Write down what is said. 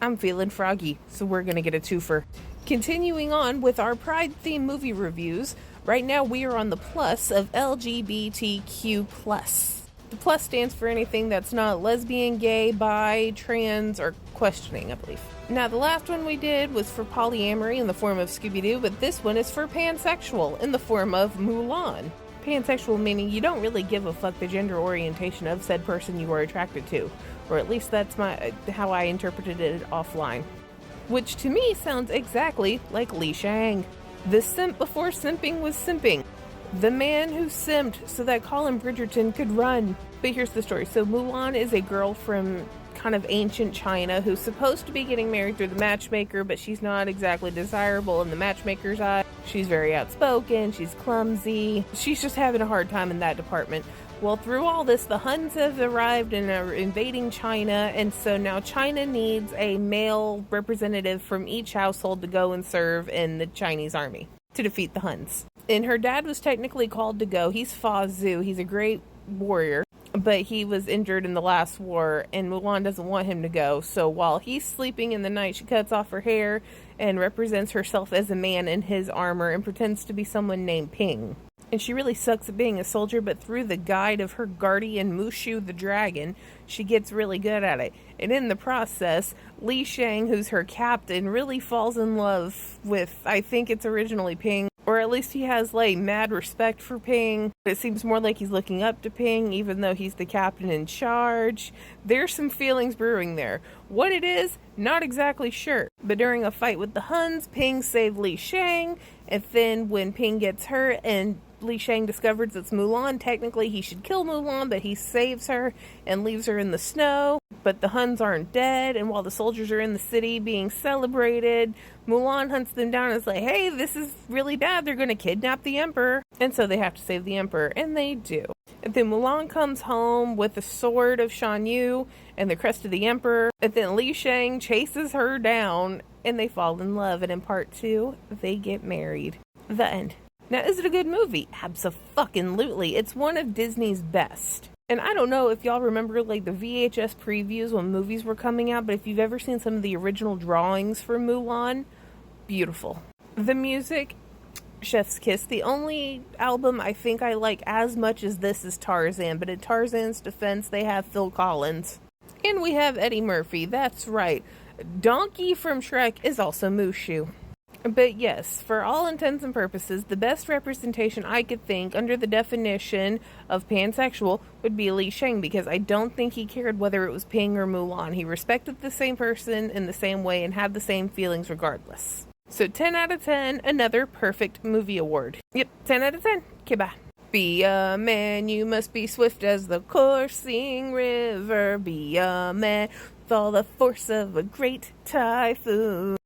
I'm feeling froggy, so we're gonna get a twofer. Continuing on with our Pride-themed movie reviews, right now we are on the plus of LGBTQ+. The plus stands for anything that's not lesbian, gay, bi, trans, or questioning, I believe. Now, the last one we did was for polyamory in the form of Scooby-Doo, but this one is for pansexual in the form of Mulan. Pansexual meaning you don't really give a fuck the gender orientation of said person you are attracted to, or at least that's how I interpreted it offline. Which to me sounds exactly like Li Shang. The simp before simping was simping. The man who simped so that Colin Bridgerton could run. But here's the story. So Mulan is a girl from kind of ancient China who's supposed to be getting married through the matchmaker, but she's not exactly desirable in the matchmaker's eye. She's very outspoken, she's clumsy, she's just having a hard time in that department. Well, through all this, the Huns have arrived and are invading China, and so now China needs a male representative from each household to go and serve in the Chinese army to defeat the Huns. And her dad was technically called to go. He's Fa Zhu. He's a great warrior, but he was injured in the last war, and Mulan doesn't want him to go. So while he's sleeping in the night, she cuts off her hair and represents herself as a man in his armor and pretends to be someone named Ping. And she really sucks at being a soldier, but through the guide of her guardian Mushu the dragon, she gets really good at it. And in the process, Li Shang, who's her captain, really falls in love with, I think it's originally Ping, or at least he has like mad respect for Ping. It seems more like he's looking up to Ping, even though he's the captain in charge. There's some feelings brewing there. What it is, not exactly sure. But during a fight with the Huns, Ping saved Li Shang, and then when Ping gets hurt and Li Shang discovers it's Mulan, technically he should kill Mulan, but he saves her and leaves her in the snow. But the Huns aren't dead, and while the soldiers are in the city being celebrated, Mulan hunts them down and is like, hey, this is really bad, they're going to kidnap the emperor. And so they have to save the emperor, and they do. And then Mulan comes home with the sword of Shan Yu and the crest of the emperor, and then Li Shang chases her down, and they fall in love, and in part 2, they get married. The end. Now, is it a good movie? Abso-fucking-lutely. It's one of Disney's best. And I don't know if y'all remember like the VHS previews when movies were coming out, but if you've ever seen some of the original drawings for Mulan, beautiful. The music, chef's kiss. The only album I think I like as much as this is Tarzan, but in Tarzan's defense, they have Phil Collins. And we have Eddie Murphy, that's right. Donkey from Shrek is also Mushu. But yes, for all intents and purposes, the best representation I could think under the definition of pansexual would be Li Shang, because I don't think he cared whether it was Ping or Mulan. He respected the same person in the same way and had the same feelings regardless. So 10 out of 10, another perfect movie award. Yep, 10 out of 10. Okay, bye. Be a man, you must be swift as the coursing river. Be a man with all the force of a great typhoon.